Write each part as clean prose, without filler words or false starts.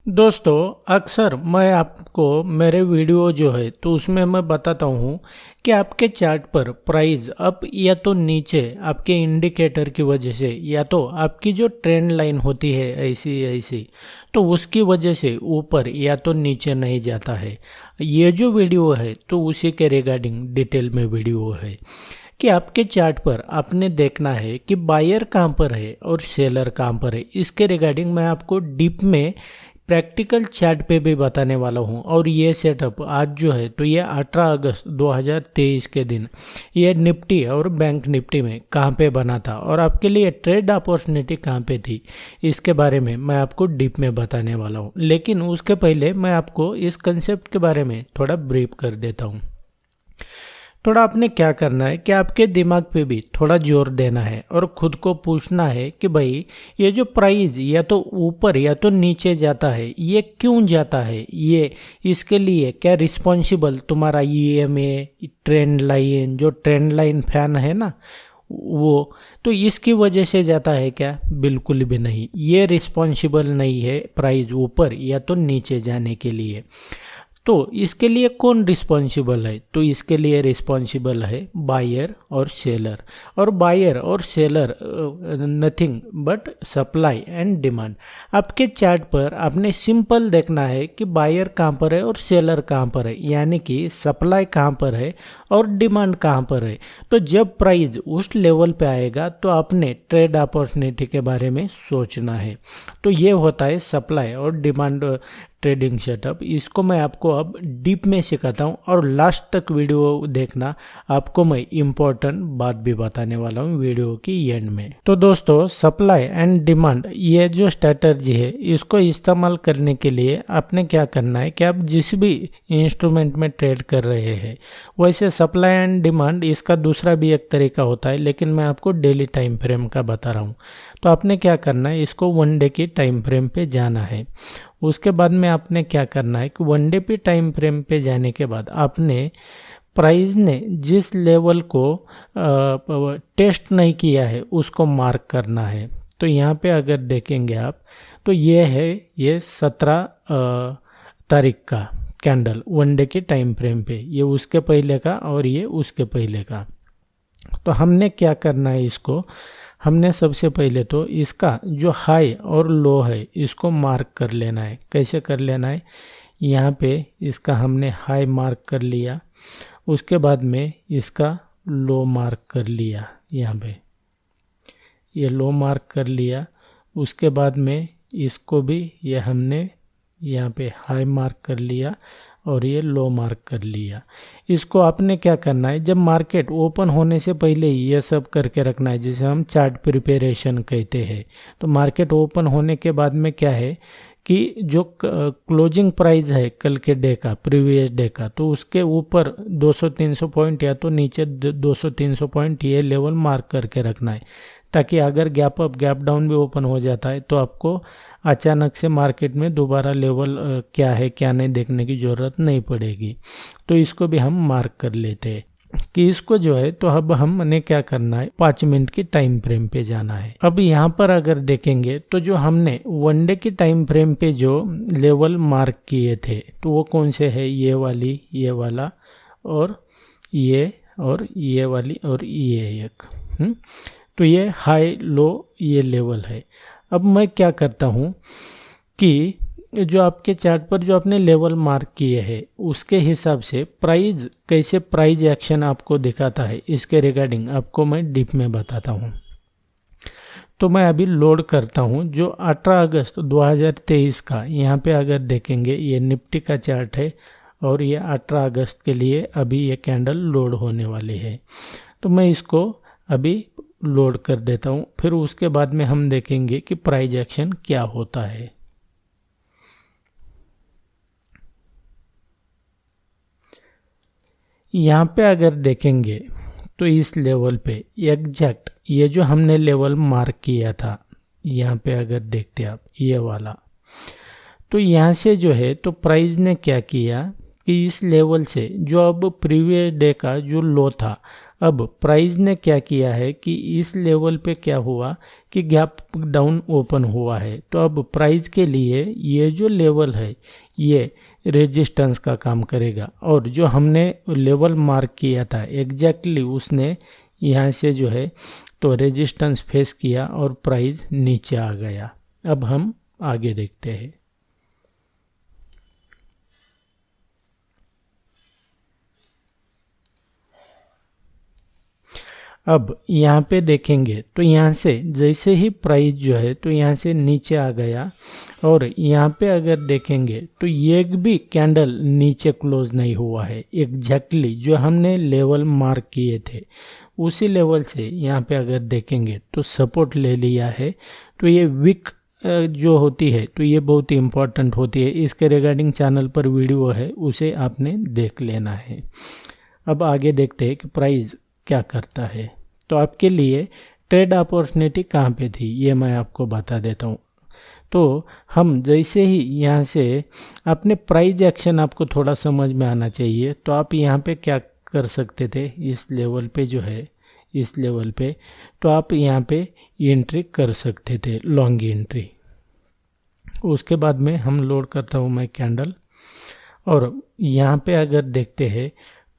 दोस्तों, अक्सर मैं आपको मेरे वीडियो जो है तो उसमें मैं बताता हूँ कि आपके चार्ट पर प्राइस अप या तो नीचे आपके इंडिकेटर की वजह से या तो आपकी जो ट्रेंड लाइन होती है ऐसी ऐसी तो उसकी वजह से ऊपर या तो नीचे नहीं जाता है। ये जो वीडियो है तो उसी के रिगार्डिंग डिटेल में वीडियो है कि आपके चार्ट पर आपने देखना है कि बायर कहाँ पर है और सेलर कहाँ पर है। इसके रिगार्डिंग मैं आपको डीप में प्रैक्टिकल चार्ट पे भी बताने वाला हूँ। और ये सेटअप आज जो है तो ये 18 अगस्त 2023 के दिन ये निफ्टी और बैंक निफ्टी में कहाँ पे बना था और आपके लिए ट्रेड अपॉर्चुनिटी कहाँ पे थी, इसके बारे में मैं आपको डीप में बताने वाला हूँ। लेकिन उसके पहले मैं आपको इस कंसेप्ट के बारे में थोड़ा ब्रीफ कर देता हूँ। थोड़ा आपने क्या करना है कि आपके दिमाग पे भी थोड़ा जोर देना है और खुद को पूछना है कि भाई ये जो प्राइस या तो ऊपर या तो नीचे जाता है ये क्यों जाता है, ये इसके लिए क्या रिस्पॉन्सिबल तुम्हारा ईएमए ट्रेंड लाइन, जो ट्रेंड लाइन फैन है ना वो, तो इसकी वजह से जाता है क्या? बिल्कुल भी नहीं, ये रिस्पॉन्सिबल नहीं है प्राइस ऊपर या तो नीचे जाने के लिए। तो इसके लिए कौन रिस्पॉन्सिबल है? तो इसके लिए रिस्पॉन्सिबल है बायर और सेलर। और बायर और seller nothing but supply and demand. आपके चार्ट पर आपने सिंपल देखना है कि बायर कहाँ पर है और सेलर कहाँ पर है, यानी कि सप्लाई कहाँ पर है और डिमांड कहाँ पर है। तो जब प्राइस उस लेवल पे आएगा तो आपने ट्रेड अपॉर्चुनिटी के बारे में सोचना है। तो ये होता है सप्लाई और डिमांड ट्रेडिंग सेटअप। इसको मैं आपको अब डीप में सिखाता हूँ और लास्ट तक वीडियो देखना, आपको मैं इम्पोर्टेंट बात भी बताने वाला हूँ वीडियो की एंड में। तो दोस्तों, सप्लाई एंड डिमांड ये जो स्ट्रैटेजी है इसको इस्तेमाल करने के लिए आपने क्या करना है कि आप जिस भी इंस्ट्रूमेंट में ट्रेड कर रहे हैं, वैसे सप्लाई एंड डिमांड इसका दूसरा भी एक तरीका होता है, लेकिन मैं आपको डेली टाइम फ्रेम का बता रहा हूँ। तो आपने क्या करना है, इसको वन डे की टाइम फ्रेम पे जाना है। उसके बाद में आपने क्या करना है कि वन डे पे टाइम फ्रेम पे जाने के बाद आपने प्राइस ने जिस लेवल को टेस्ट नहीं किया है उसको मार्क करना है। तो यहाँ पे अगर देखेंगे आप तो ये 17 तारीख का कैंडल वन डे के टाइम फ्रेम पे, ये उसके पहले का और ये उसके पहले का। तो हमने क्या करना है, इसको हमने सबसे पहले तो इसका जो हाई और लो है इसको मार्क कर लेना है। कैसे कर लेना है, यहाँ पे इसका हमने हाई मार्क कर लिया, उसके बाद में इसका लो मार्क कर लिया, यहाँ पे ये लो मार्क कर लिया। उसके बाद में इसको भी ये हमने यहाँ पे हाई मार्क कर लिया और ये लो मार्क कर लिया। इसको आपने क्या करना है, जब मार्केट ओपन होने से पहले ही ये सब करके रखना है, जिसे हम चार्ट प्रिपरेशन कहते हैं। तो मार्केट ओपन होने के बाद में क्या है कि जो क्लोजिंग प्राइस है कल के डे का, प्रीवियस डे का, तो उसके ऊपर 200-300 पॉइंट या तो नीचे 200-300 पॉइंट ये लेवल मार्क करके रखना है, ताकि अगर गैप अप गैप डाउन भी ओपन हो जाता है तो आपको अचानक से मार्केट में दोबारा लेवल क्या है क्या नहीं देखने की ज़रूरत नहीं पड़ेगी। तो इसको भी हम मार्क कर लेते हैं कि इसको जो है तो अब हमने क्या करना है, 5 मिनट की टाइम फ्रेम पे जाना है। अब यहाँ पर अगर देखेंगे तो जो हमने वन डे की टाइम फ्रेम पे जो लेवल मार्क किए थे तो वो कौन से है, ये वाली, ये वाला और ये वाली और ये एक। तो ये हाई लो ये लेवल है। अब मैं क्या करता हूँ कि जो आपके चार्ट पर जो आपने लेवल मार्क किए हैं उसके हिसाब से प्राइस, कैसे प्राइस एक्शन आपको दिखाता है, इसके रिगार्डिंग आपको मैं डीप में बताता हूँ। तो मैं अभी लोड करता हूँ जो 18 अगस्त 2023 का, यहाँ पे अगर देखेंगे ये निफ्टी का चार्ट है और ये 18 अगस्त के लिए अभी ये कैंडल लोड होने वाली है। तो मैं इसको अभी लोड कर देता हूँ, फिर उसके बाद में हम देखेंगे कि प्राइस एक्शन क्या होता है। यहाँ पे अगर देखेंगे तो इस लेवल पे एग्जैक्ट ये जो हमने लेवल मार्क किया था, यहाँ पे अगर देखते आप ये वाला, तो यहाँ से जो है तो प्राइस ने क्या किया कि इस लेवल से जो अब प्रीवियस डे का जो लो था अब प्राइस ने क्या किया है कि इस लेवल पे क्या हुआ कि गैप डाउन ओपन हुआ है, तो अब प्राइस के लिए ये जो लेवल है ये रेजिस्टेंस का काम करेगा, और जो हमने लेवल मार्क किया था एग्जैक्टली उसने यहाँ से जो है तो रेजिस्टेंस फेस किया और प्राइस नीचे आ गया। अब हम आगे देखते हैं। अब यहाँ पे देखेंगे तो यहाँ से जैसे ही प्राइस जो है तो यहाँ से नीचे आ गया, और यहाँ पे अगर देखेंगे तो एक भी कैंडल नीचे क्लोज नहीं हुआ है। एग्जैक्टली जो हमने लेवल मार्क किए थे उसी लेवल से यहाँ पे अगर देखेंगे तो सपोर्ट ले लिया है। तो ये वीक जो होती है तो ये बहुत ही इम्पोर्टेंट होती है, इसके रिगार्डिंग चैनल पर वीडियो है, उसे आपने देख लेना है। अब आगे देखते हैं कि प्राइस क्या करता है। तो आपके लिए ट्रेड अपॉर्चुनिटी कहाँ पे थी ये मैं आपको बता देता हूँ। तो हम जैसे ही यहाँ से अपने प्राइस एक्शन आपको थोड़ा समझ में आना चाहिए, तो आप यहाँ पे क्या कर सकते थे, इस लेवल पे जो है इस लेवल पे तो आप यहाँ पे एंट्री कर सकते थे, लॉन्ग एंट्री। उसके बाद में हम लोड करता हूँ मैं कैंडल, और यहाँ पे अगर देखते हैं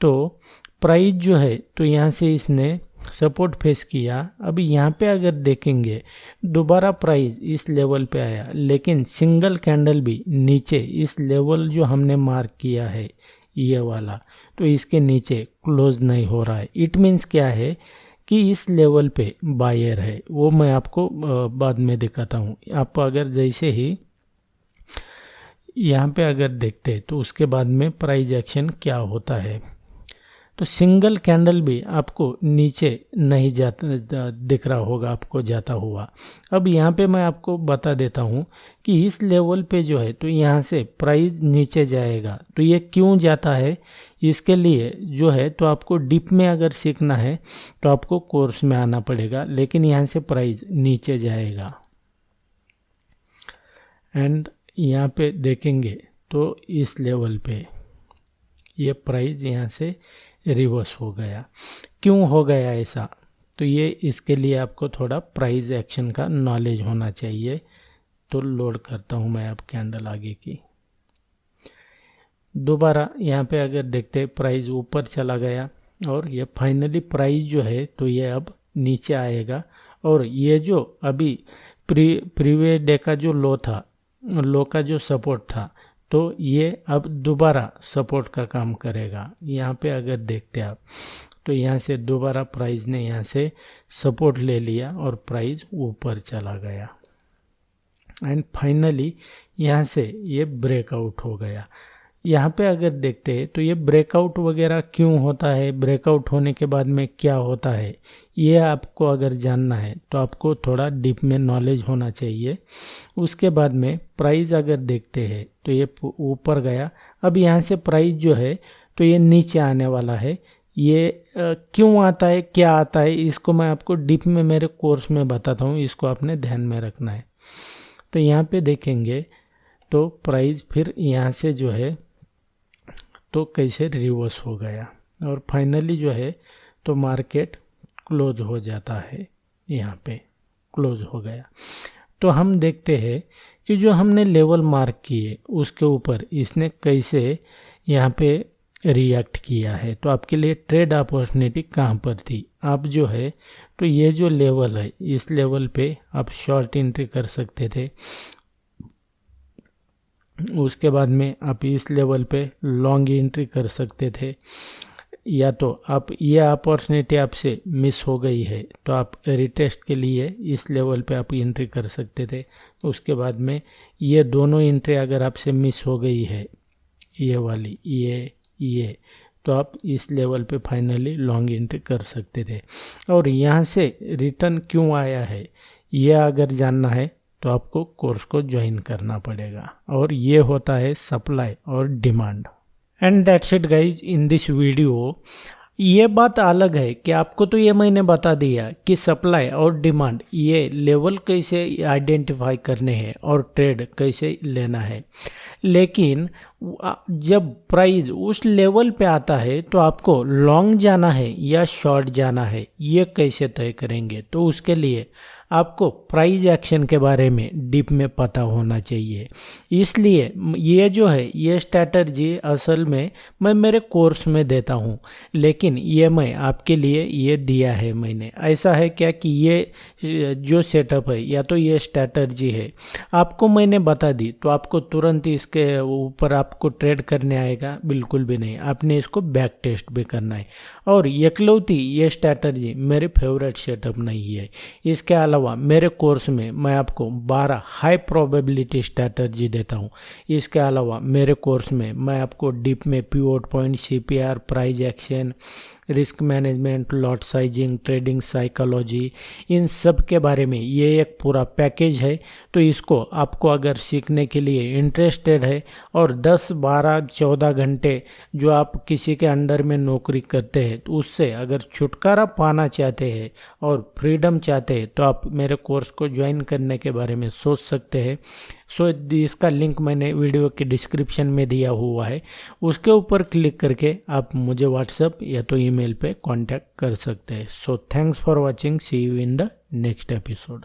तो प्राइस जो है तो यहाँ से इसने सपोर्ट फेस किया। अभी यहाँ पे अगर देखेंगे दोबारा प्राइस इस लेवल पे आया, लेकिन सिंगल कैंडल भी नीचे इस लेवल जो हमने मार्क किया है ये वाला, तो इसके नीचे क्लोज नहीं हो रहा है। इट मीन्स क्या है कि इस लेवल पे बायर है, वो मैं आपको बाद में दिखाता हूँ। आप अगर जैसे ही यहाँ पे अगर देखते हैं तो उसके बाद में प्राइस एक्शन क्या होता है, तो सिंगल कैंडल भी आपको नीचे नहीं जाता दिख रहा होगा आपको जाता हुआ। अब यहाँ पे मैं आपको बता देता हूँ कि इस लेवल पे जो है तो यहाँ से प्राइस नीचे जाएगा। तो ये क्यों जाता है, इसके लिए जो है तो आपको डीप में अगर सीखना है तो आपको कोर्स में आना पड़ेगा, लेकिन यहाँ से प्राइस नीचे जाएगा। एंड यहाँ पे देखेंगे तो इस लेवल पे ये प्राइस यहाँ से रिवर्स हो गया। क्यों हो गया ऐसा, तो ये इसके लिए आपको थोड़ा प्राइस एक्शन का नॉलेज होना चाहिए। तो लोड करता हूँ मैं अब कैंडल आगे की। दोबारा यहाँ पे अगर देखते प्राइस ऊपर चला गया, और ये फाइनली प्राइस जो है तो ये अब नीचे आएगा, और ये जो अभी प्रीवियस डे का जो लो था, लो का जो सपोर्ट था, तो ये अब दोबारा सपोर्ट का काम करेगा। यहाँ पे अगर देखते आप तो यहाँ से दोबारा प्राइस ने यहाँ से सपोर्ट ले लिया और प्राइस ऊपर चला गया, एंड फाइनली यहाँ से ये ब्रेकआउट हो गया। यहाँ पे अगर देखते हैं तो ये ब्रेकआउट वगैरह क्यों होता है, ब्रेकआउट होने के बाद में क्या होता है, ये आपको अगर जानना है तो आपको थोड़ा डीप में नॉलेज होना चाहिए। उसके बाद में प्राइस अगर देखते हैं तो ये ऊपर गया, अब यहाँ से प्राइस जो है तो ये नीचे आने वाला है। ये क्यों आता है, क्या आता है, इसको मैं आपको डीप में मेरे कोर्स में बताता हूँ, इसको आपने ध्यान में रखना है। तो यहाँ पे देखेंगे तो प्राइस फिर यहाँ से जो है तो कैसे रिवर्स हो गया, और फाइनली जो है तो मार्केट क्लोज हो जाता है, यहाँ पे क्लोज हो गया। तो हम देखते हैं कि जो हमने लेवल मार्क किए उसके ऊपर इसने कैसे यहाँ पे रिएक्ट किया है। तो आपके लिए ट्रेड अपॉर्चुनिटी कहाँ पर थी, आप जो है तो ये जो लेवल है इस लेवल पे आप शॉर्ट एंट्री कर सकते थे। उसके बाद में आप इस लेवल पे लॉन्ग एंट्री कर सकते थे, या तो आप ये अपॉर्चुनिटी आपसे मिस हो गई है तो आप रिटेस्ट के लिए इस लेवल पे आप एंट्री कर सकते थे। उसके बाद में ये दोनों एंट्री अगर आपसे मिस हो गई है, ये वाली ये तो आप इस लेवल पे फाइनली लॉन्ग एंट्री कर सकते थे। और यहाँ से रिटर्न क्यों आया है ये अगर जानना है तो आपको कोर्स को ज्वाइन करना पड़ेगा, और ये होता है सप्लाई और demand. And that's it guys in this video. ये बात अलग है कि आपको तो ये मैंने बता दिया कि सप्लाई और डिमांड ये लेवल कैसे आइडेंटिफाई करने हैं और ट्रेड कैसे लेना है। लेकिन जब प्राइस उस लेवल पे आता है तो आपको लॉन्ग जाना है या शॉर्ट जाना है, ये कैसे तय करेंगे? तो उसके लिए आपको प्राइस एक्शन के बारे में डीप में पता होना चाहिए। इसलिए ये जो है ये स्ट्रैटेजी असल में मैं मेरे कोर्स में देता हूँ, लेकिन ये मैं आपके लिए ये दिया है मैंने। ऐसा है क्या कि ये जो सेटअप है या तो ये स्ट्रैटेजी है आपको मैंने बता दी तो आपको तुरंत इसके ऊपर आपको ट्रेड करने आएगा? बिल्कुल भी नहीं। आपने इसको बैक टेस्ट भी करना है। और एकलौती ये स्ट्रैटेजी मेरे फेवरेट सेटअप नहीं है। इसके अलावा मेरे कोर्स में मैं आपको 12 हाई प्रोबेबिलिटी स्ट्रैटेजी देता हूँ। इसके अलावा मेरे कोर्स में मैं आपको डीप में pivot point, CPR, price action, risk management, lot sizing, trading psychology, इन सब के बारे में ये एक पूरा पैकेज है। तो इसको आपको अगर सीखने के लिए इंटरेस्टेड है और 10, 12, 14 घंटे जो आप किसी के अंडर में नौकरी करते हैं तो उससे अगर छुटकारा पाना चाहते हैं और फ्रीडम चाहते हैं तो आप मेरे कोर्स को ज्वाइन करने के बारे में सोच सकते हैं। सो इसका लिंक मैंने वीडियो के डिस्क्रिप्शन में दिया हुआ है, उसके ऊपर क्लिक करके आप मुझे व्हाट्सएप या तो ईमेल पे कांटेक्ट कर सकते हैं। So thanks for watching, see you in the next episode.